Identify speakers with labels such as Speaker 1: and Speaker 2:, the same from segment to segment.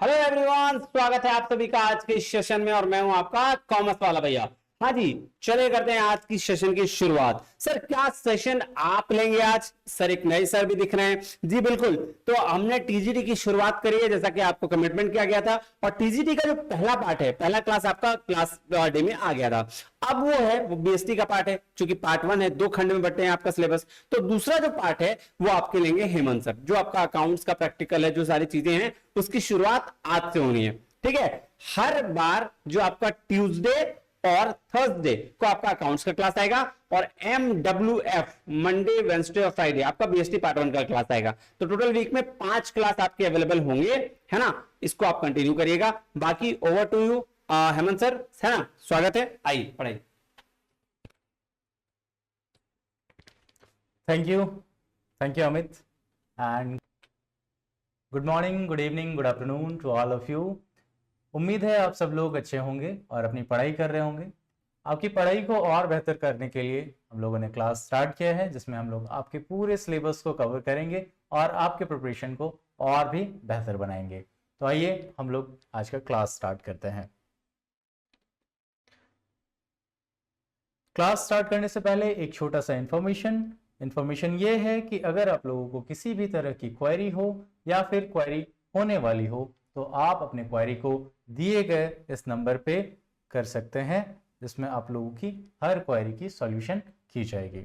Speaker 1: Hello everyone, स्वागत है आप सभी का आज के सेशन में। और मैं हूं आपका कॉमर्स वाला भैया। हाँ जी, चले करते हैं आज की सेशन की शुरुआत। सर क्या सेशन आप लेंगे आज? सर एक नए सर भी दिख रहे हैं। जी बिल्कुल, तो हमने टीजीटी की शुरुआत करी है जैसा कि आपको कमिटमेंट किया गया था। और टीजीटी का जो पहला पार्ट है, पहला क्लास आपका क्लास डे में आ गया था। अब वो बीएसटी का पार्ट है, क्योंकि पार्ट 1 है, 2 खंड में बटे हैं आपका सिलेबस। तो दूसरा जो पार्ट है वो आपके लेंगे हेमंत सर, जो आपका अकाउंट्स का प्रैक्टिकल है, जो सारी चीजें हैं उसकी शुरुआत आज से होनी है। ठीक है, हर बार जो आपका ट्यूसडे और थर्सडे को आपका अकाउंट्स का क्लास आएगा, और MWF मंडे वेंसडे और फ्राइडे आपका बीएसटी पार्ट 1 का क्लास आएगा। तो टोटल वीक में 5 क्लास आपके अवेलेबल होंगे, है ना। इसको आप कंटिन्यू करिएगा। बाकी over to you Hemant sir, है ना। स्वागत है, आइए पढ़ाई।
Speaker 2: Thank you. Thank you, Amit. And good morning, good evening, good afternoon to all of you. उम्मीद है आप सब लोग अच्छे होंगे और अपनी पढ़ाई कर रहे होंगे। आपकी पढ़ाई को और बेहतर करने के लिए हम लोगों ने क्लास स्टार्ट किया है, जिसमें हम लोग आपके पूरे सिलेबस को कवर करेंगे और आपके प्रिपरेशन को और भी बेहतर बनाएंगे। तो आइए हम लोग आज का क्लास स्टार्ट करते हैं। क्लास स्टार्ट करने से पहले एक छोटा सा इंफॉर्मेशन ये है कि अगर आप लोगों को किसी भी तरह की क्वेरी हो या फिर क्वेरी होने वाली हो, तो आप अपने क्वेरी को दिए गए इस नंबर पे कर सकते हैं, जिसमें आप लोगों की हर क्वेरी की सॉल्यूशन की जाएगी।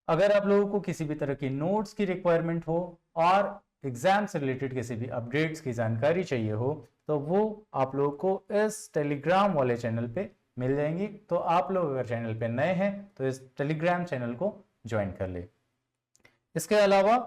Speaker 2: अगर आप लोगों को किसी भी तरह की नोट्स की रिक्वायरमेंट हो और एग्जाम से रिलेटेड किसी भी अपडेट्स की जानकारी चाहिए हो, तो वो आप लोगों को इस टेलीग्राम वाले चैनल पे मिल जाएंगी। तो आप लोग अगर चैनल पे नए हैं तो इस टेलीग्राम चैनल को ज्वाइन कर ले। इसके अलावा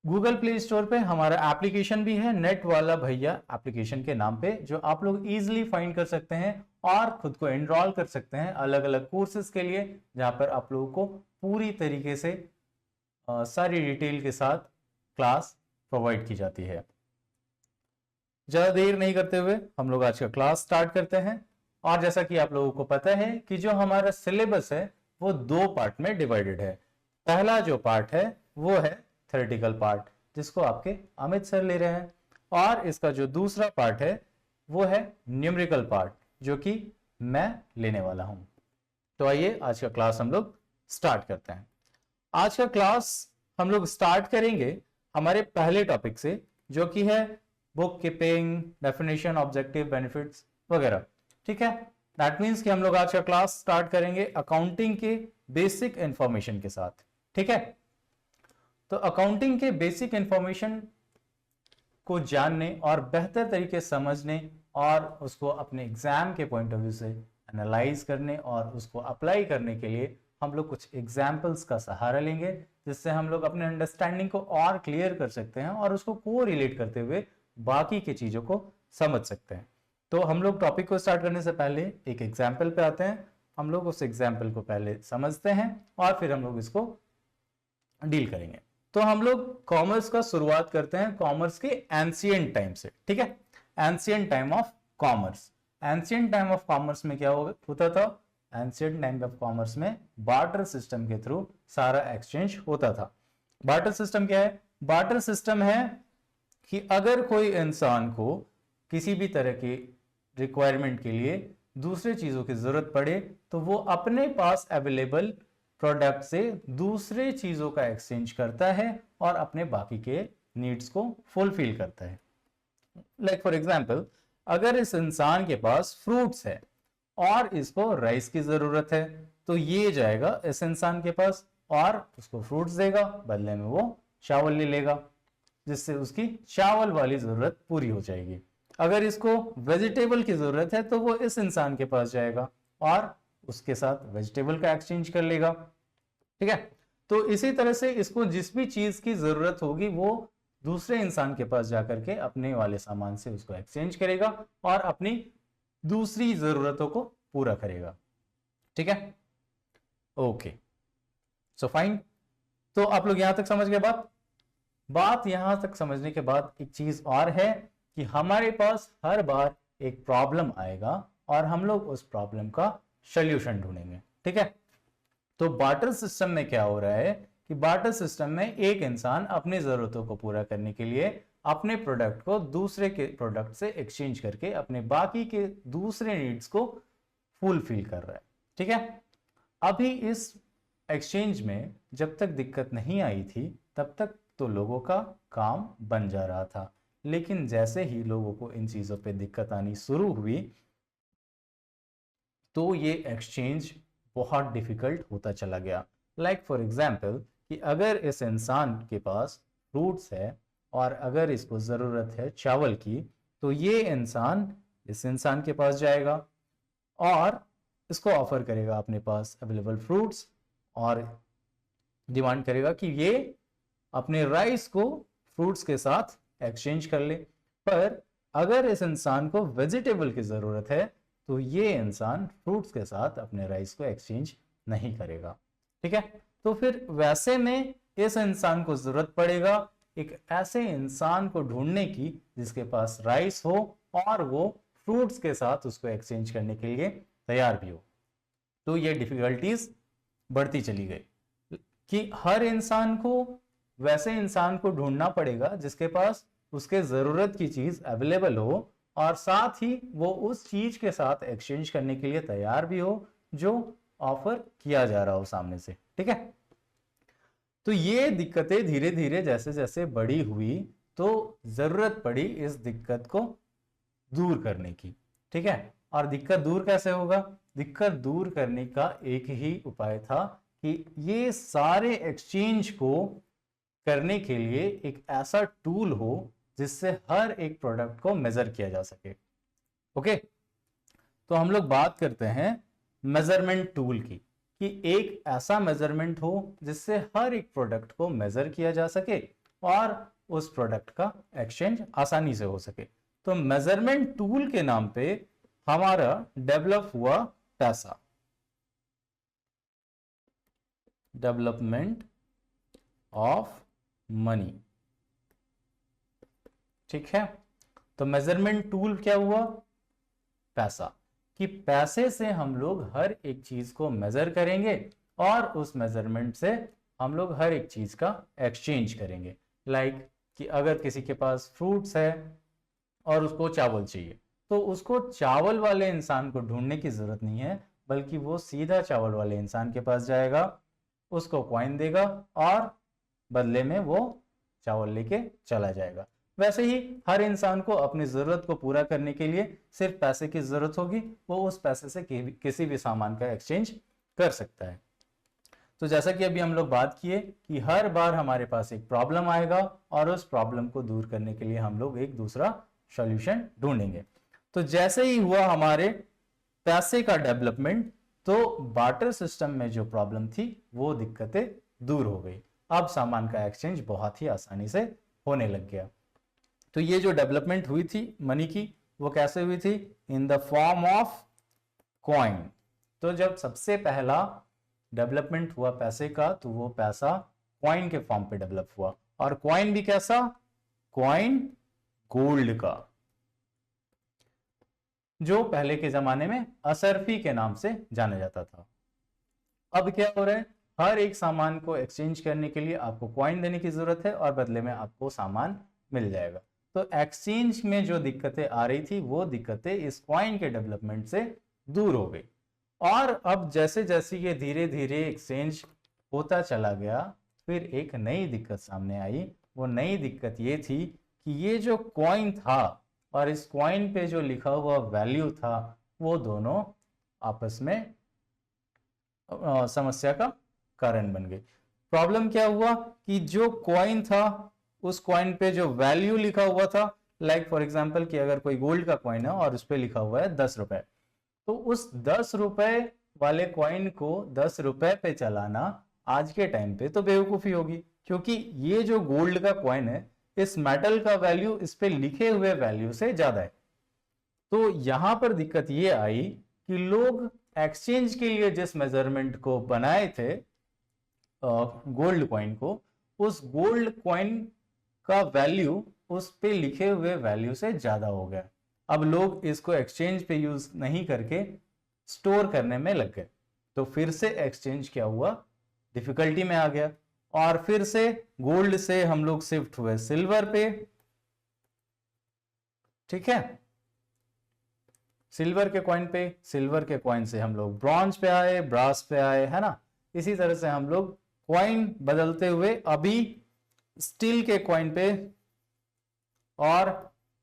Speaker 2: गूगल प्ले स्टोर पे हमारा एप्लीकेशन भी है, नेट वाला भैया एप्लीकेशन के नाम पे, जो आप लोग इजीली फाइंड कर सकते हैं और खुद को एनरोल कर सकते हैं अलग अलग कोर्सेज के लिए, जहां पर आप लोगों को पूरी तरीके से सारी डिटेल के साथ क्लास प्रोवाइड की जाती है। ज्यादा देर नहीं करते हुए हम लोग आज का क्लास स्टार्ट करते हैं। और जैसा कि आप लोगों को पता है कि जो हमारा सिलेबस है वो 2 पार्ट में डिवाइडेड है। पहला जो पार्ट है वो है थ्योरेटिकल पार्ट, जिसको आपके अमित सर ले रहे हैं, और इसका जो दूसरा पार्ट है वो है न्यूमेरिकल पार्ट, जो कि मैं लेने वाला हूं। तो आइए आज का क्लास हम लोग स्टार्ट करते हैं। आज का क्लास हम लोग स्टार्ट करेंगे हमारे पहले टॉपिक से, जो कि है book keeping, definition, objective, benefits वगैरह। ठीक है, दैट मीन्स कि हम लोग आज का क्लास स्टार्ट करेंगे अकाउंटिंग के बेसिक इंफॉर्मेशन के साथ। ठीक है, तो अकाउंटिंग के बेसिक इंफॉर्मेशन को जानने और बेहतर तरीके से समझने और उसको अपने एग्जाम के पॉइंट ऑफ व्यू से एनालाइज करने और उसको अप्लाई करने के लिए हम लोग कुछ एग्जाम्पल्स का सहारा लेंगे, जिससे हम लोग अपने अंडरस्टैंडिंग को और क्लियर कर सकते हैं और उसको को रिलेट करते हुए बाकी की चीजों को समझ सकते हैं। तो हम लोग टॉपिक को स्टार्ट करने से पहले एक एग्जाम्पल पे आते हैं। हम लोग उस एग्जाम्पल को पहले समझते हैं और फिर हम लोग इसको डील करेंगे। तो हम लोग कॉमर्स का शुरुआत करते हैं कॉमर्स के एंशिएंट टाइम से। ठीक है, ancient time of commerce. Ancient time of commerce में क्या होता था? एंशिएंट टाइम ऑफ कॉमर्स में बार्टर सिस्टम के थ्रू सारा एक्सचेंज होता था। बार्टर सिस्टम क्या है? बार्टर सिस्टम है कि अगर कोई इंसान को किसी भी तरह की रिक्वायरमेंट के लिए दूसरे चीजों की जरूरत पड़े, तो वो अपने पास अवेलेबल प्रोडक्ट से दूसरे चीजों का एक्सचेंज करता है और अपने बाकी के नीड्स को फुलफिल करता है। लाइक फॉर एग्जांपल, अगर इस इंसान के पास फ्रूट्स है और इसको राइस की जरूरत है, तो ये जाएगा इस इंसान के पास और उसको फ्रूट्स देगा, बदले में वो चावल ले लेगा, जिससे उसकी चावल वाली जरूरत पूरी हो जाएगी। अगर इसको वेजिटेबल की जरूरत है, तो वो इस इंसान के पास जाएगा और उसके साथ वेजिटेबल का एक्सचेंज कर लेगा। ठीक है, तो इसी तरह से इसको जिस भी चीज की जरूरत होगी वो दूसरे इंसान के पास जाकर के अपने वाले सामान से उसको एक्सचेंज करेगा और अपनी दूसरी जरूरतों को पूरा करेगा। ठीक है, ओके, सो फाइन। तो आप लोग यहां तक समझ गए बात यहां तक समझने के बाद एक चीज और है कि हमारे पास हर बार एक प्रॉब्लम आएगा और हम लोग उस प्रॉब्लम का सॉल्यूशन ढूंढेंगे। ठीक है, तो बार्टर सिस्टम में क्या हो रहा है कि बार्टर सिस्टम में एक इंसान अपनी जरूरतों को पूरा करने के लिए अपने प्रोडक्ट को दूसरे के प्रोडक्ट से एक्सचेंज करके अपने बाकी के दूसरे नीड्स को फुलफिल कर रहा है। ठीक है, अभी इस एक्सचेंज में जब तक दिक्कत नहीं आई थी तब तक तो लोगों का काम बन जा रहा था, लेकिन जैसे ही लोगों को इन चीज़ों पे दिक्कत आनी शुरू हुई तो ये एक्सचेंज बहुत डिफिकल्ट होता चला गया। लाइक फॉर एग्जाम्पल कि अगर इस इंसान के पास फ्रूट्स है और अगर इसको ज़रूरत है चावल की, तो ये इंसान इस इंसान के पास जाएगा और इसको ऑफर करेगा अपने पास अवेलेबल फ्रूट्स और डिमांड करेगा कि ये अपने राइस को फ्रूट्स के साथ एक्सचेंज कर ले। पर अगर इस इंसान को वेजिटेबल की ज़रूरत है तो ये इंसान फ्रूट्स के साथ अपने राइस को एक्सचेंज नहीं करेगा। ठीक है, तो फिर वैसे में इस इंसान को जरूरत पड़ेगा एक ऐसे इंसान को ढूंढने की जिसके पास राइस हो और वो फ्रूट्स के साथ उसको एक्सचेंज करने के लिए तैयार भी हो। तो ये डिफिकल्टीज बढ़ती चली गई कि हर इंसान को वैसे इंसान को ढूंढना पड़ेगा जिसके पास उसके जरूरत की चीज अवेलेबल हो और साथ ही वो उस चीज के साथ एक्सचेंज करने के लिए तैयार भी हो जो ऑफर किया जा रहा हो सामने से। ठीक है, तो ये दिक्कतें धीरे धीरे जैसे जैसे बड़ी हुई तो जरूरत पड़ी इस दिक्कत को दूर करने की। ठीक है, और दिक्कत दूर कैसे होगा? दिक्कत दूर करने का एक ही उपाय था कि ये सारे एक्सचेंज को करने के लिए एक ऐसा टूल हो जिससे हर एक प्रोडक्ट को मेजर किया जा सके। ओके, तो हम लोग बात करते हैं मेजरमेंट टूल की कि एक ऐसा मेजरमेंट हो जिससे हर एक प्रोडक्ट को मेजर किया जा सके और उस प्रोडक्ट का एक्सचेंज आसानी से हो सके। तो मेजरमेंट टूल के नाम पे हमारा डेवलप हुआ पैसा, डेवलपमेंट ऑफ मनी। ठीक है, तो मेजरमेंट टूल क्या हुआ? पैसा, कि पैसे से हम लोग हर एक चीज को मेजर करेंगे और उस मेजरमेंट से हम लोग हर एक चीज का एक्सचेंज करेंगे। लाइक कि अगर किसी के पास फ्रूट्स है और उसको चावल चाहिए तो उसको चावल वाले इंसान को ढूंढने की जरूरत नहीं है, बल्कि वो सीधा चावल वाले इंसान के पास जाएगा, उसको कॉइन देगा और बदले में वो चावल लेके चला जाएगा। वैसे ही हर इंसान को अपनी जरूरत को पूरा करने के लिए सिर्फ पैसे की जरूरत होगी, वो उस पैसे से किसी भी सामान का एक्सचेंज कर सकता है। तो जैसा कि अभी हम लोग बात किए कि हर बार हमारे पास एक प्रॉब्लम आएगा और उस प्रॉब्लम को दूर करने के लिए हम लोग एक दूसरा सॉल्यूशन ढूंढेंगे। तो जैसे ही हुआ हमारे पैसे का डेवलपमेंट, तो बार्टर सिस्टम में जो प्रॉब्लम थी वो दिक्कतें दूर हो गई। अब सामान का एक्सचेंज बहुत ही आसानी से होने लग गया। तो ये जो डेवलपमेंट हुई थी मनी की, वो कैसे हुई थी? In the form of coin. तो जब सबसे पहला डेवलपमेंट हुआ पैसे का, तो वो पैसा कॉइन के फॉर्म पे डेवलप हुआ। और कॉइन भी कैसा? कॉइन गोल्ड का, जो पहले के जमाने में असरफी के नाम से जाना जाता था। अब क्या हो रहा है? हर एक सामान को एक्सचेंज करने के लिए आपको कॉइन देने की जरूरत है और बदले में आपको सामान मिल जाएगा। तो एक्सचेंज में जो दिक्कतें आ रही थी वो दिक्कतें इस कॉइन के डेवलपमेंट से दूर हो गई। और अब जैसे जैसे ये धीरे धीरे एक्सचेंज होता चला गया, फिर एक नई दिक्कत सामने आई। वो नई दिक्कत ये थी कि ये जो कॉइन था और इस कॉइन पे जो लिखा हुआ वैल्यू था, वो दोनों आपस में समस्या का कारण बन गई। प्रॉब्लम क्या हुआ कि जो कॉइन था उस कॉइन पे जो वैल्यू लिखा हुआ था, लाइक फॉर एग्जांपल कि अगर कोई गोल्ड का कॉइन है और उस पे लिखा हुआ है 10 रुपए, तो उस 10 रुपए वाले कॉइन को 10 रुपए पे चलाना आज के टाइम पे तो बेवकूफी होगी, क्योंकि ये जो गोल्ड का कॉइन है इस मेटल का वैल्यू इस पे लिखे हुए वैल्यू से ज्यादा है। तो यहां पर दिक्कत ये आई कि लोग एक्सचेंज के लिए जिस मेजरमेंट को बनाए थे गोल्ड कॉइन को, उस गोल्ड कॉइन का वैल्यू उस पे लिखे हुए वैल्यू से ज्यादा हो गया। अब लोग इसको एक्सचेंज पे यूज नहीं करके स्टोर करने में लग गए। तो फिर से एक्सचेंज क्या हुआ? डिफिकल्टी में आ गया। और फिर से गोल्ड से हम लोग शिफ्ट हुए सिल्वर पे, ठीक है, सिल्वर के कॉइन पे, सिल्वर के कॉइन से हम लोग ब्रॉन्ज पे आए, ब्रास पे आए, है ना। इसी तरह से हम लोग कॉइन बदलते हुए अभी स्टील के कॉइन पे और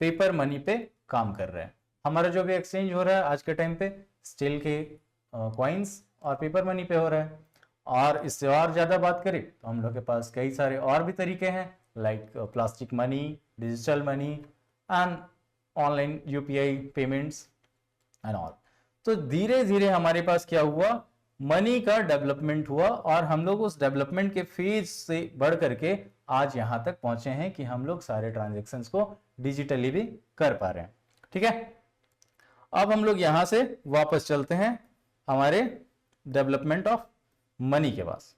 Speaker 2: पेपर मनी पे काम कर रहे हैं। हमारा जो भी एक्सचेंज हो रहा है आज के टाइम पे स्टील के कॉइन्स और पेपर मनी पे हो रहा है। और इससे और ज्यादा बात करें तो हम लोग के पास कई सारे और भी तरीके हैं, like plastic money, digital money and online UPI payments and all. तो धीरे धीरे हमारे पास क्या हुआ, मनी का डेवलपमेंट हुआ और हम लोग उस डेवलपमेंट के फेज से बढ़ करके आज यहां तक पहुंचे हैं कि हम लोग सारे ट्रांजैक्शंस को डिजिटली भी कर पा रहे हैं, ठीक है। अब हम लोग यहां से वापस चलते हैं हमारे डेवलपमेंट ऑफ मनी के पास।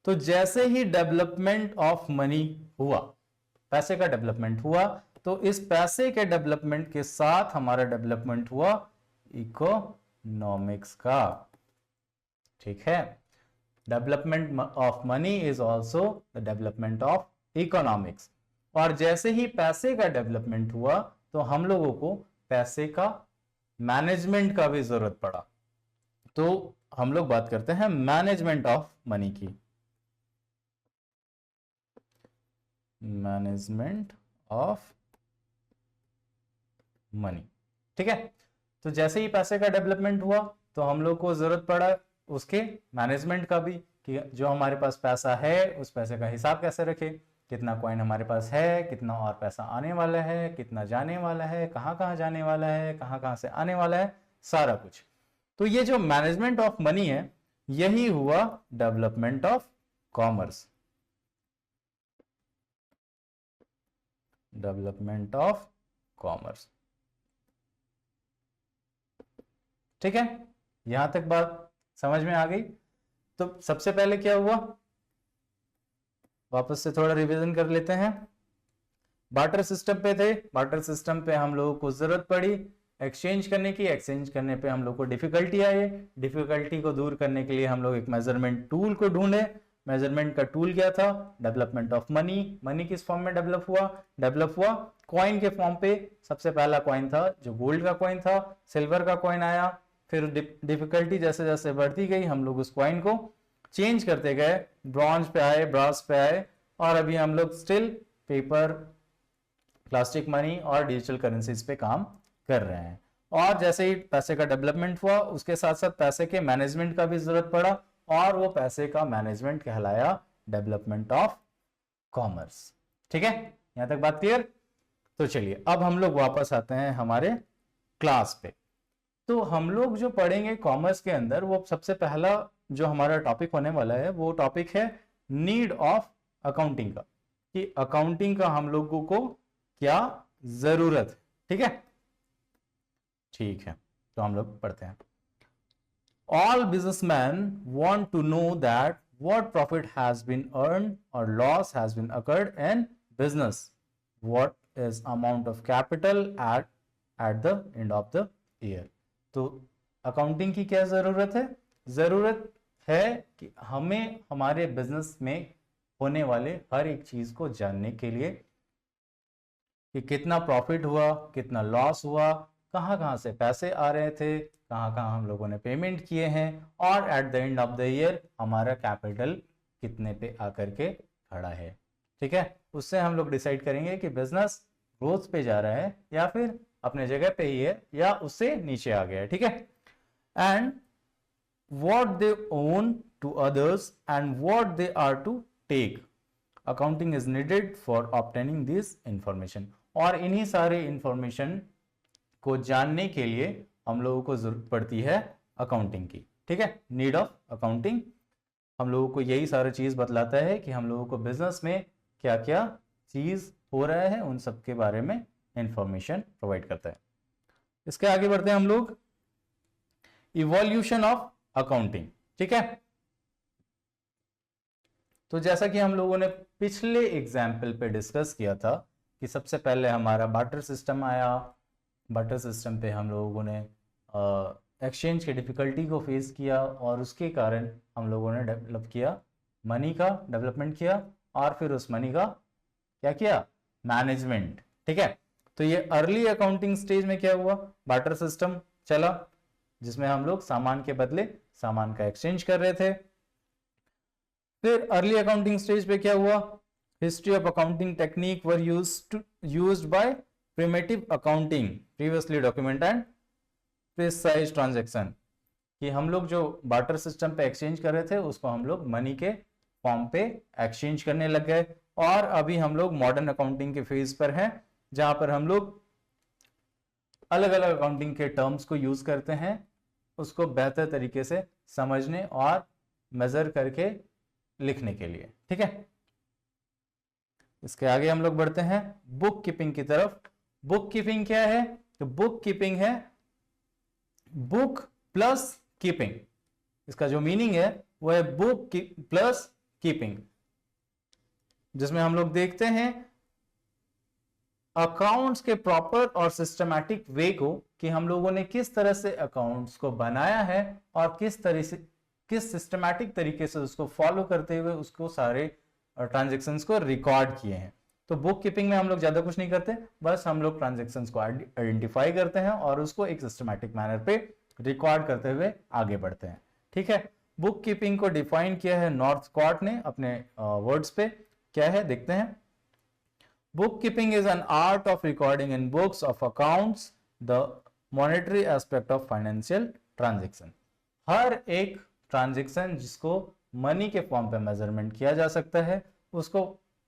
Speaker 2: तो जैसे ही डेवलपमेंट ऑफ मनी हुआ, पैसे का डेवलपमेंट हुआ, तो इस पैसे के डेवलपमेंट के साथ हमारा डेवलपमेंट हुआ इकोनॉमिक्स का, ठीक है। Development of money is also the development of economics. और जैसे ही पैसे का डेवलपमेंट हुआ तो हम लोगों को पैसे का मैनेजमेंट का भी जरूरत पड़ा। तो हम लोग बात करते हैं मैनेजमेंट ऑफ मनी की, मैनेजमेंट ऑफ मनी, ठीक है। तो जैसे ही पैसे का डेवलपमेंट हुआ तो हम लोग को जरूरत पड़ा उसके मैनेजमेंट का भी, कि जो हमारे पास पैसा है उस पैसे का हिसाब कैसे रखें, कितना कॉइन हमारे पास है, कितना और पैसा आने वाला है, कितना जाने वाला है, कहाँ कहाँ जाने वाला है, कहाँ कहाँ से आने वाला है, सारा कुछ। तो ये जो मैनेजमेंट ऑफ मनी है यही हुआ development of commerce, development of commerce, ठीक है। यहां तक बात समझ में आ गई। तो सबसे पहले क्या हुआ, वापस से थोड़ा रिवीजन कर लेते हैं। बार्टर सिस्टम पे थे, बार्टर सिस्टम पे हम लोगों को जरूरत पड़ी एक्सचेंज करने की, एक्सचेंज करने पे हम लोग को डिफिकल्टी आई, डिफिकल्टी को दूर करने के लिए हम लोग एक मेजरमेंट टूल को ढूंढे। मेजरमेंट का टूल क्या था, डेवलपमेंट ऑफ मनी। मनी किस फॉर्म में डेवलप हुआ कॉइन के फॉर्म पे। सबसे पहला कॉइन था जो गोल्ड का कॉइन था, सिल्वर का कॉइन आया, फिर डिफिकल्टी जैसे जैसे बढ़ती गई हम लोग उस कॉइन को चेंज करते गए, ब्रॉन्ज पे आए, ब्रास पे आए, और अभी हम लोग स्टिल पेपर, प्लास्टिक मनी और डिजिटल करेंसीज पे काम कर रहे हैं। और जैसे ही पैसे का डेवलपमेंट हुआ उसके साथ साथ पैसे के मैनेजमेंट का भी जरूरत पड़ा, और वो पैसे का मैनेजमेंट कहलाया डेवलपमेंट ऑफ कॉमर्स, ठीक है। यहां तक बात क्लियर। तो चलिए अब हम लोग वापस आते हैं हमारे क्लास पे। तो हम लोग जो पढ़ेंगे कॉमर्स के अंदर, वो सबसे पहला जो हमारा टॉपिक होने वाला है वो टॉपिक है नीड ऑफ अकाउंटिंग का, कि अकाउंटिंग का हम लोगों को क्या जरूरत है, ठीक है। ठीक है, तो हम लोग पढ़ते हैं। All businessmen want to know that what profit has been earned or loss has been occurred in business. What is amount of capital at the end of the year. तो अकाउंटिंग की क्या जरूरत है? जरूरत है कि हमें हमारे बिजनेस में होने वाले हर एक चीज को जानने के लिए कि कितना प्रॉफिट हुआ, कितना लॉस हुआ, कहाँ कहाँ से पैसे आ रहे थे, कहाँ कहाँ हम लोगों ने पेमेंट किए हैं, और at the end of the year हमारा कैपिटल कितने पे आकर के खड़ा है, ठीक है। उससे हम लोग डिसाइड करेंगे कि बिजनेस ग्रोथ पे जा रहा है या फिर अपने जगह पे ही है या उससे नीचे आ गया है, ठीक है। And what they own to others and what they are to take, accounting is needed for obtaining this information. और इन्हीं सारे इंफॉर्मेशन को जानने के लिए हम लोगों को जरूरत पड़ती है अकाउंटिंग की, ठीक है। नीड ऑफ अकाउंटिंग हम लोगों को यही सारा चीज बतलाता है कि हम लोगों को बिजनेस में क्या क्या चीज हो रहा है उन सब के बारे में इंफॉर्मेशन प्रोवाइड करता है। इसके आगे बढ़ते हैं हम लोग, इवोल्यूशन ऑफ अकाउंटिंग, ठीक है। तो जैसा कि हम लोगों ने पिछले एग्जाम्पल पे डिस्कस किया था कि सबसे पहले हमारा बार्टर सिस्टम आया, बार्टर सिस्टम पे हम लोगों ने एक्सचेंज की डिफिकल्टी को फेस किया और उसके कारण हम लोगों ने डेवलप किया मनी का डेवलपमेंट किया और फिर उस मनी का क्या किया, मैनेजमेंट। ठीक है, तो ये अर्ली अकाउंटिंग स्टेज में क्या हुआ, बार्टर सिस्टम चला, जिसमें हम लोग सामान के बदले सामान का एक्सचेंज कर रहे थे। फिर अर्ली अकाउंटिंग स्टेज पे क्या हुआ, history of accounting technique were used by primitive accounting previously document and precise transaction, कि हम लोग जो बार्टर सिस्टम पे एक्सचेंज कर रहे थे उसको हम लोग मनी के फॉर्म पे एक्सचेंज करने लग गए। और अभी हम लोग मॉडर्न अकाउंटिंग के फेज पर हैं, जहां पर हम लोग अलग अलग अकाउंटिंग के टर्म्स को यूज करते हैं, उसको बेहतर तरीके से समझने और मेजर करके लिखने के लिए। ठीक है, इसके आगे हम लोग बढ़ते हैं बुक कीपिंग की तरफ। बुक कीपिंग क्या है, तो बुक कीपिंग है बुक प्लस कीपिंग। इसका जो मीनिंग है वो है बुक प्लस कीपिंग, जिसमें हम लोग देखते हैं अकाउंट्स के प्रॉपर और सिस्टमैटिक वे को, कि हम लोगों ने किस तरह से अकाउंट्स को बनाया है और किस सिस्टमैटिक तरीके से उसको फॉलो करते हुए उसको सारे ट्रांजैक्शंस को रिकॉर्ड किए हैं। तो बुक कीपिंग में हम लोग ज्यादा कुछ नहीं करते, बस हम लोग ट्रांजैक्शंस को आइडेंटिफाई करते हैं और उसको एक सिस्टमैटिक मैनर पे रिकॉर्ड करते हुए आगे बढ़ते हैं। ठीक है, बुक कीपिंग को डिफाइन किया है नॉर्थकॉट ने अपने वर्ड्स पे, क्या है देखते हैं। Bookkeeping is an art of recording in books of accounts the monetary aspect of financial transaction. हर एक ट्रांजैक्शन जिसको मनी के फॉर्म पे मेजरमेंट किया जा सकता है उसको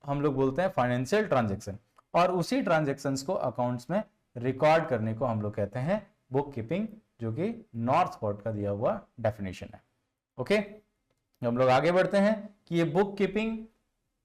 Speaker 2: हम लोग बोलते हैं फाइनेंशियल ट्रांजैक्शन, और उसी ट्रांजैक्शंस को अकाउंट्स में रिकॉर्ड करने को हम लोग कहते हैं बुक कीपिंग, जो कि नॉर्थकॉट का दिया हुआ डेफिनेशन है। ओके, हम लोग आगे बढ़ते हैं कि ये बुक कीपिंग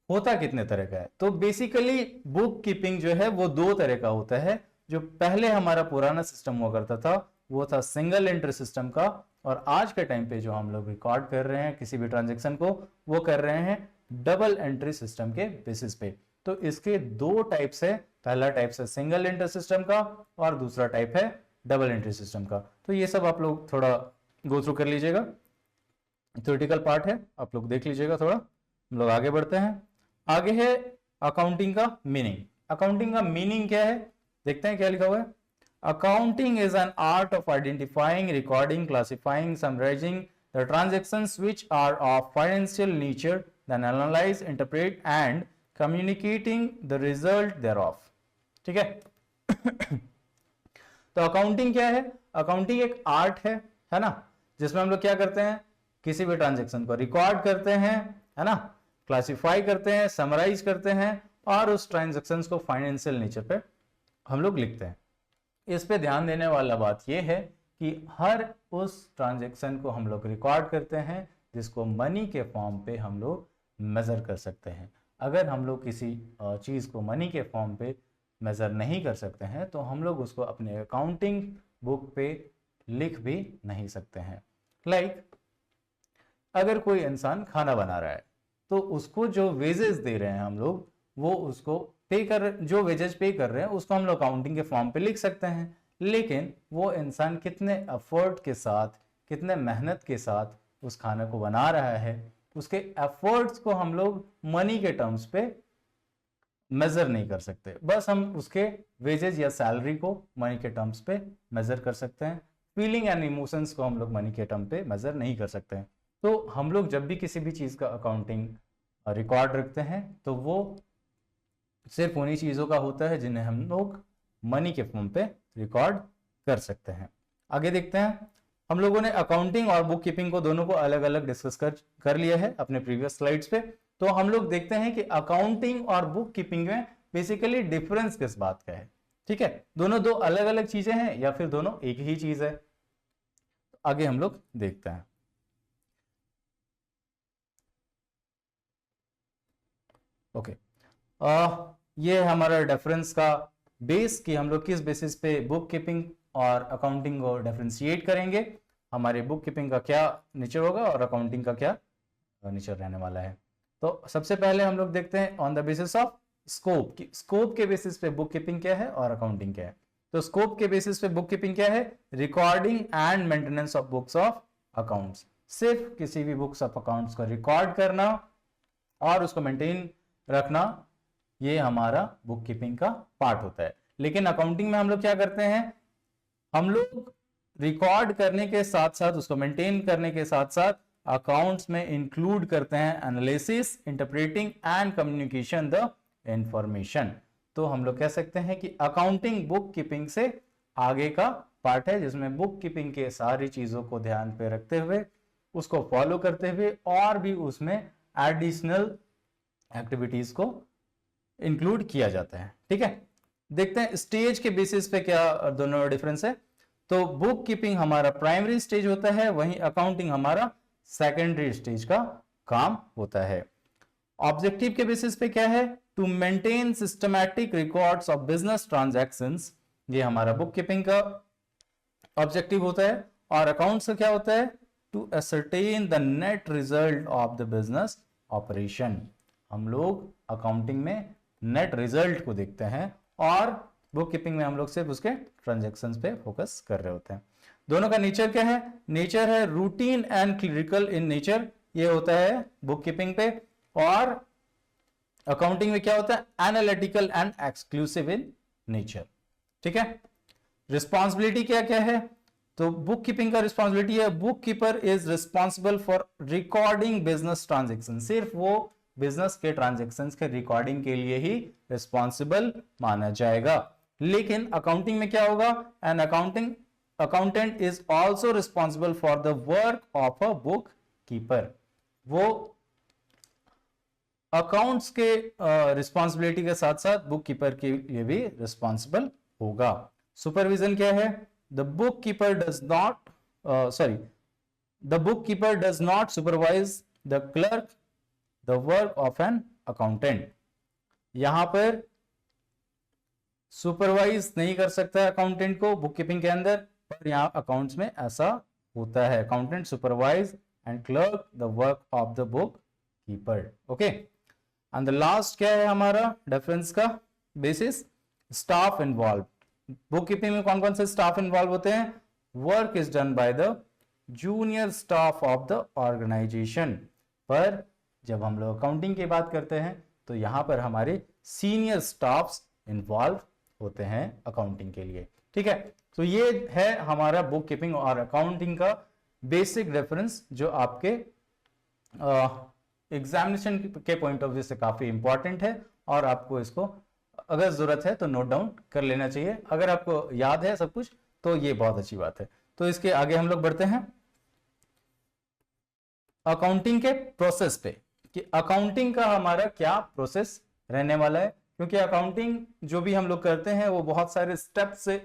Speaker 2: होता कितने तरह का है। तो बेसिकली बुक कीपिंग जो है वो दो तरह का होता है। जो पहले हमारा पुराना सिस्टम हुआ करता था वो था सिंगल एंट्री सिस्टम का, और आज के टाइम पे जो हम लोग रिकॉर्ड कर रहे हैं किसी भी ट्रांजैक्शन को, वो कर रहे हैं डबल एंट्री सिस्टम के बेसिस पे। तो इसके दो टाइप्स है, पहला टाइप है सिंगल एंट्री सिस्टम का और दूसरा टाइप है डबल एंट्री सिस्टम का। तो ये सब आप लोग थोड़ा गो थ्रू कर लीजिएगा, थ्योरेटिकल पार्ट है, आप लोग देख लीजिएगा थोड़ा। हम लोग आगे बढ़ते हैं। आगे है अकाउंटिंग का मीनिंग। अकाउंटिंग का मीनिंग क्या है, देखते हैं क्या लिखा हुआ है। Accounting is an art of identifying, recording, classifying, summarising the transactions which are of financial nature, then analyse, interpret and communicating the result thereof. ठीक है तो अकाउंटिंग क्या है, अकाउंटिंग एक आर्ट है ना, जिसमें हम लोग क्या करते हैं, किसी भी ट्रांजैक्शन को रिकॉर्ड करते हैं, है ना, क्लासिफाई करते हैं, समराइज करते हैं और उस ट्रांजैक्शन को फाइनेंशियल नेचर पे हम लोग लिखते हैं। इस पे ध्यान देने वाला बात यह है कि हर उस ट्रांजैक्शन को हम लोग रिकॉर्ड करते हैं जिसको मनी के फॉर्म पे हम लोग मेजर कर सकते हैं। अगर हम लोग किसी चीज़ को मनी के फॉर्म पे मेजर नहीं कर सकते हैं तो हम लोग उसको अपने अकाउंटिंग बुक पे लिख भी नहीं सकते हैं। लाइक अगर कोई इंसान खाना बना रहा है तो उसको जो वेजेस दे रहे हैं हम लोग, वो उसको जो वेजेस पे कर रहे हैं उसको हम लोग अकाउंटिंग के फॉर्म पे लिख सकते हैं, लेकिन वो इंसान कितने एफर्ट के साथ, कितने मेहनत के साथ उस खाने को बना रहा है, उसके एफर्ट्स को हम लोग मनी के टर्म्स पे मेजर नहीं कर सकते। बस हम उसके वेजेस या सैलरी को मनी के टर्म्स पे मेजर कर सकते हैं। फीलिंग एंड इमोशंस को हम लोग मनी के टर्म पे मेजर नहीं कर सकते हैं। तो हम लोग जब भी किसी भी चीज़ का अकाउंटिंग रिकॉर्ड रखते हैं तो वो सिर्फ उन्हीं चीज़ों का होता है जिन्हें हम लोग मनी के फॉर्म पे रिकॉर्ड कर सकते हैं। आगे देखते हैं। हम लोगों ने अकाउंटिंग और बुक कीपिंग को दोनों को अलग अलग डिस्कस कर लिया है अपने प्रीवियस स्लाइड्स पे। तो हम लोग देखते हैं कि अकाउंटिंग और बुक कीपिंग में बेसिकली डिफरेंस किस बात का है। ठीक है, दोनों दो अलग अलग चीजें हैं या फिर दोनों एक ही चीज है। आगे हम लोग देखते हैं। ओके, ये हमारा डिफरेंस का बेस कि हम लोग किस बेसिस पे बुक कीपिंग और अकाउंटिंग को डिफरेंशिएट करेंगे। हमारे बुक कीपिंग का क्या नेचर होगा और अकाउंटिंग का क्या नेचर रहने वाला है। तो सबसे पहले हम लोग देखते हैं on the basis of scope, कि स्कोप के बेसिस पे बुक कीपिंग क्या है और अकाउंटिंग क्या है। तो स्कोप के बेसिस पे बुक कीपिंग क्या है, recording and maintenance of books of accounts. सिर्फ किसी भी बुक्स ऑफ अकाउंट्स को रिकॉर्ड करना और उसको मेंटेन रखना, ये हमारा बुक कीपिंग का पार्ट होता है। लेकिन अकाउंटिंग में हम लोग क्या करते हैं, हम लोग रिकॉर्ड करने के साथ साथ, उसको मेंटेन करने के साथ साथ अकाउंट्स में इंक्लूड करते हैं analysis, interpreting and communication the information. तो हम लोग कह सकते हैं कि अकाउंटिंग बुक कीपिंग से आगे का पार्ट है, जिसमें बुक कीपिंग के सारी चीजों को ध्यान पे रखते हुए, उसको फॉलो करते हुए और भी उसमें एडिशनल एक्टिविटीज को इंक्लूड किया जाता है। ठीक है, देखते हैं स्टेज के बेसिस पे क्या दोनों डिफरेंस है। तो बुक कीपिंग हमारा प्राइमरी स्टेज होता है, वहीं अकाउंटिंग हमारा सेकेंडरी स्टेज का काम होता है। ऑब्जेक्टिव के बेसिस पे क्या है, to maintain systematic records of business transactions, ये हमारा बुक कीपिंग का ऑब्जेक्टिव होता है। और अकाउंट्स का क्या होता है, to ascertain the net result of the business operation. हम लोग अकाउंटिंग में नेट रिजल्ट को देखते हैं और बुक कीपिंग में हम लोग सिर्फ उसके ट्रांजैक्शंस पे फोकस कर रहे होते हैं। दोनों का नेचर क्या है, नेचर है routine and clerical in nature, ये होता है बुक कीपिंग पे। और अकाउंटिंग में क्या होता है, analytical and exclusive in nature. ठीक है, रिस्पॉन्सिबिलिटी क्या क्या है, तो बुक कीपिंग का रिस्पॉन्सिबिलिटी है, book keeper is responsible for recording business transaction, सिर्फ वो बिजनेस के ट्रांजेक्शंस के रिकॉर्डिंग के लिए ही रिस्पॉन्सिबल माना जाएगा। लेकिन अकाउंटिंग में क्या होगा, an accountant is also responsible for the work of a book keeper, वो अकाउंट्स के रिस्पॉन्सिबिलिटी के साथ साथ बुक कीपर के लिए भी रिस्पॉन्सिबल होगा। सुपरविजन क्या है, the book keeper does not supervise the clerk the work of an accountant. यहां पर सुपरवाइज नहीं कर सकता है अकाउंटेंट को बुक कीपिंग के अंदर, पर यहां अकाउंट्स में ऐसा होता है, accountant supervise and clerk the work of the book keeper. Okay, and the last क्या है हमारा डिफरेंस का basis, staff involve. Book keeping में कौन कौन से स्टाफ इन्वॉल्व होते हैं, work is done by the junior staff of the organisation, पर जब हम लोग अकाउंटिंग की बात करते हैं तो यहां पर हमारे सीनियर स्टाफ्स इन्वॉल्व होते हैं अकाउंटिंग के लिए। ठीक है, तो ये है हमारा बुक कीपिंग और अकाउंटिंग का बेसिक डिफरेंस, जो आपके एग्जामिनेशन के पॉइंट ऑफ व्यू से काफी इंपॉर्टेंट है और आपको इसको अगर जरूरत है तो नोट डाउन कर लेना चाहिए। अगर आपको याद है सब कुछ तो ये बहुत अच्छी बात है। तो इसके आगे हम लोग बढ़ते हैं अकाउंटिंग के प्रोसेस पे, कि अकाउंटिंग का हमारा क्या प्रोसेस रहने वाला है, क्योंकि अकाउंटिंग जो भी हम लोग करते हैं वो बहुत सारे स्टेप से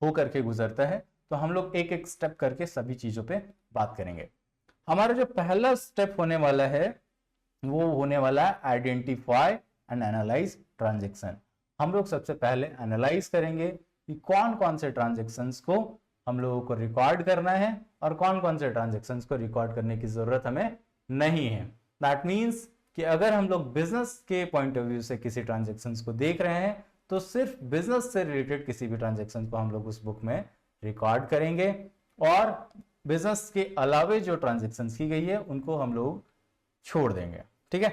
Speaker 2: हो करके गुजरता है, तो हम लोग एक एक स्टेप करके सभी चीजों पे बात करेंगे। हमारा जो पहला स्टेप होने वाला है वो होने वाला है आइडेंटिफाई एंड एनालाइज ट्रांजैक्शन। हम लोग सबसे पहले एनालाइज करेंगे कि कौन कौन से ट्रांजैक्शंस को हम लोगों को रिकॉर्ड करना है और कौन कौन से ट्रांजैक्शंस को रिकॉर्ड करने की जरूरत हमें नहीं है। दैट मीन्स कि अगर हम लोग बिजनेस के पॉइंट ऑफ व्यू से किसी ट्रांजैक्शंस को देख रहे हैं तो सिर्फ बिजनेस से रिलेटेड किसी भी ट्रांजैक्शन को हम लोग उस बुक में रिकॉर्ड करेंगे, और बिजनेस के अलावे जो ट्रांजैक्शंस की गई है उनको हम लोग छोड़ देंगे। ठीक है,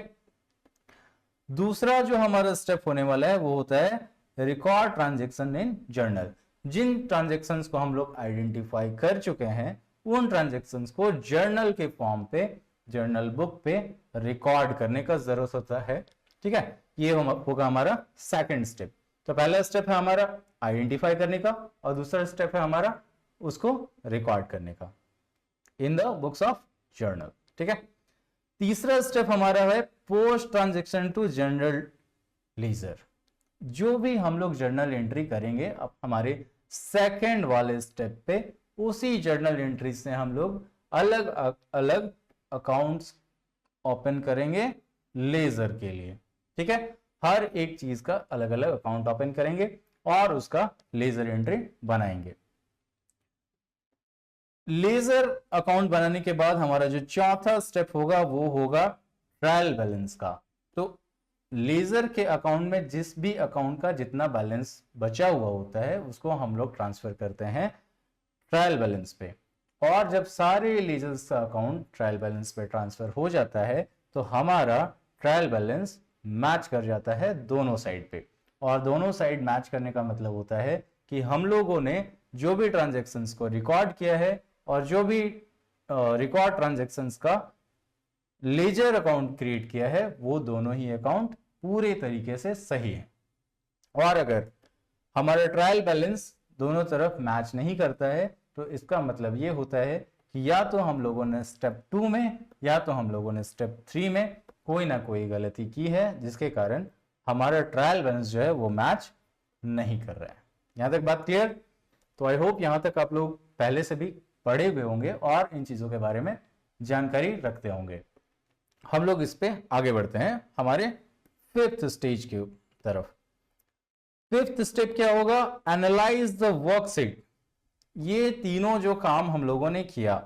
Speaker 2: दूसरा जो हमारा स्टेप होने वाला है वो होता है रिकॉर्ड ट्रांजैक्शन इन जर्नल। जिन ट्रांजैक्शंस को हम लोग आइडेंटिफाई कर चुके हैं उन ट्रांजैक्शंस को जर्नल के फॉर्म पे, जर्नल बुक पे रिकॉर्ड करने का जरूरत होता है। ठीक है, ये होगा हमारा सेकंड स्टेप। तो पहला स्टेप है हमारा आइडेंटिफाई करने का और दूसरा स्टेप है हमारा उसको रिकॉर्ड करने का in the books of journal. ठीक है, तीसरा स्टेप हमारा है post transaction to general ledger. जो भी हम लोग जर्नल एंट्री करेंगे अब हमारे सेकंड वाले स्टेप पे, उसी जर्नल एंट्री से हम लोग अलग अलग अकाउंट्स ओपन करेंगे लेजर के लिए। ठीक है, हर एक चीज का अलग अलग अकाउंट ओपन करेंगे और उसका लेजर एंट्री बनाएंगे। लेजर अकाउंट बनाने के बाद हमारा जो चौथा स्टेप होगा वो होगा ट्रायल बैलेंस का। तो लेजर के अकाउंट में जिस भी अकाउंट का जितना बैलेंस बचा हुआ होता है उसको हम लोग ट्रांसफर करते हैं ट्रायल बैलेंस पे, और जब सारे लेजर्स का अकाउंट ट्रायल बैलेंस पे ट्रांसफर हो जाता है तो हमारा ट्रायल बैलेंस मैच कर जाता है दोनों साइड पे। और दोनों साइड मैच करने का मतलब होता है कि हम लोगों ने जो भी ट्रांजैक्शंस को रिकॉर्ड किया है और जो भी रिकॉर्ड ट्रांजैक्शंस का लेजर अकाउंट क्रिएट किया है वो दोनों ही अकाउंट पूरे तरीके से सही है। और अगर हमारा ट्रायल बैलेंस दोनों तरफ मैच नहीं करता है तो इसका मतलब ये होता है कि या तो हम लोगों ने स्टेप 2 में या तो हम लोगों ने स्टेप 3 में कोई ना कोई गलती की है, जिसके कारण हमारा ट्रायल बैलेंस जो है वो मैच नहीं कर रहा है। यहां तक बात क्लियर? तो आई होप यहां तक आप लोग पहले से भी पढ़े हुए होंगे और इन चीजों के बारे में जानकारी रखते होंगे। हम लोग इस पे आगे बढ़ते हैं हमारे 5th स्टेज की तरफ। 5th स्टेप क्या होगा? Analyse the worksheet. ये तीनों जो काम हम लोगों ने किया,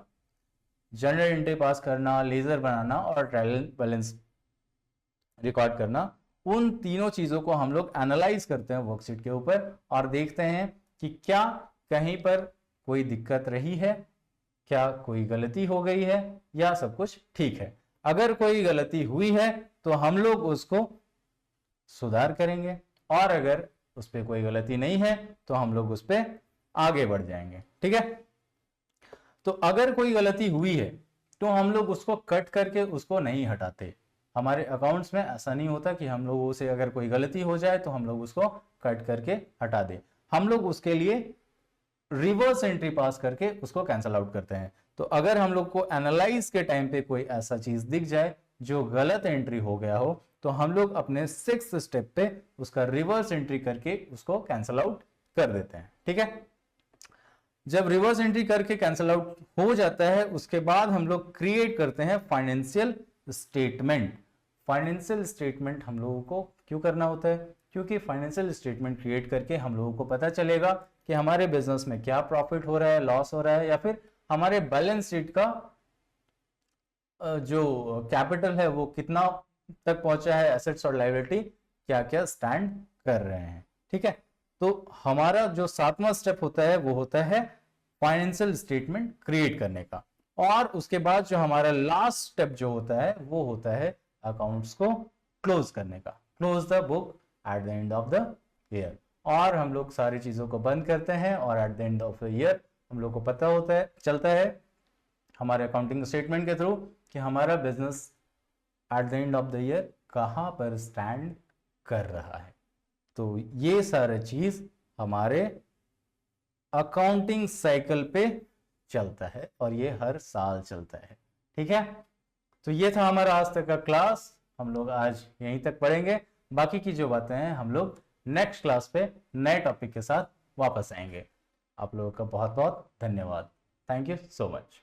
Speaker 2: जनरल एंट्री पास करना, लेजर बनाना और ट्रायल बैलेंस रिकॉर्ड करना, उन तीनों चीजों को हम लोग एनालाइज करते हैं वर्कशीट के ऊपर और देखते हैं कि क्या कहीं पर कोई दिक्कत रही है, क्या कोई गलती हो गई है या सब कुछ ठीक है। अगर कोई गलती हुई है तो हम लोग उसको सुधार करेंगे और अगर उस पर कोई गलती नहीं है तो हम लोग उस पर आगे बढ़ जाएंगे। ठीक है? तो अगर कोई गलती हुई है तो हम लोग उसको कट करके उसको नहीं हटाते। हमारे अकाउंट्स में ऐसा नहीं होता कि हम लोगों से अगर कोई गलती हो जाए तो हम लोग उसको कट करके हटा दें। हम लोग उसके लिए रिवर्स एंट्री पास करके उसको कैंसिल आउट करते हैं। तो अगर हम लोग को एनालाइज के टाइम पे कोई ऐसा चीज दिख जाए जो गलत एंट्री हो गया हो तो हम लोग अपने 6th स्टेप पे उसका रिवर्स एंट्री करके उसको कैंसिल आउट कर देते हैं। ठीक है? जब रिवर्स एंट्री करके कैंसिल आउट हो जाता है उसके बाद हम लोग क्रिएट करते हैं फाइनेंशियल स्टेटमेंट। फाइनेंशियल स्टेटमेंट हम लोगों को क्यों करना होता है? क्योंकि फाइनेंशियल स्टेटमेंट क्रिएट करके हम लोगों को पता चलेगा कि हमारे बिजनेस में क्या प्रॉफिट हो रहा है, लॉस हो रहा है, या फिर हमारे बैलेंस शीट का जो कैपिटल है वो कितना तक पहुंचा है, एसेट्स और लायबिलिटी क्या क्या स्टैंड कर रहे हैं। ठीक है? तो हमारा जो 7वां स्टेप होता है वो होता है फाइनेंशियल स्टेटमेंट क्रिएट करने का। और उसके बाद जो हमारा लास्ट स्टेप जो होता है वो होता है अकाउंट्स को क्लोज करने का। Close the book at the end of the year. और हम लोग सारी चीजों को बंद करते हैं और at the end of the year हम लोग को पता होता है, चलता है हमारे अकाउंटिंग स्टेटमेंट के थ्रू कि हमारा business at the end of the year कहां पर स्टैंड कर रहा है। तो ये सारा चीज हमारे अकाउंटिंग साइकिल पे चलता है और ये हर साल चलता है। ठीक है? तो ये था हमारा आज तक का क्लास। हम लोग आज यहीं तक पढ़ेंगे, बाकी की जो बातें हैं हम लोग नेक्स्ट क्लास पे नए टॉपिक के साथ वापस आएंगे। आप लोगों का बहुत बहुत धन्यवाद। Thank you so much.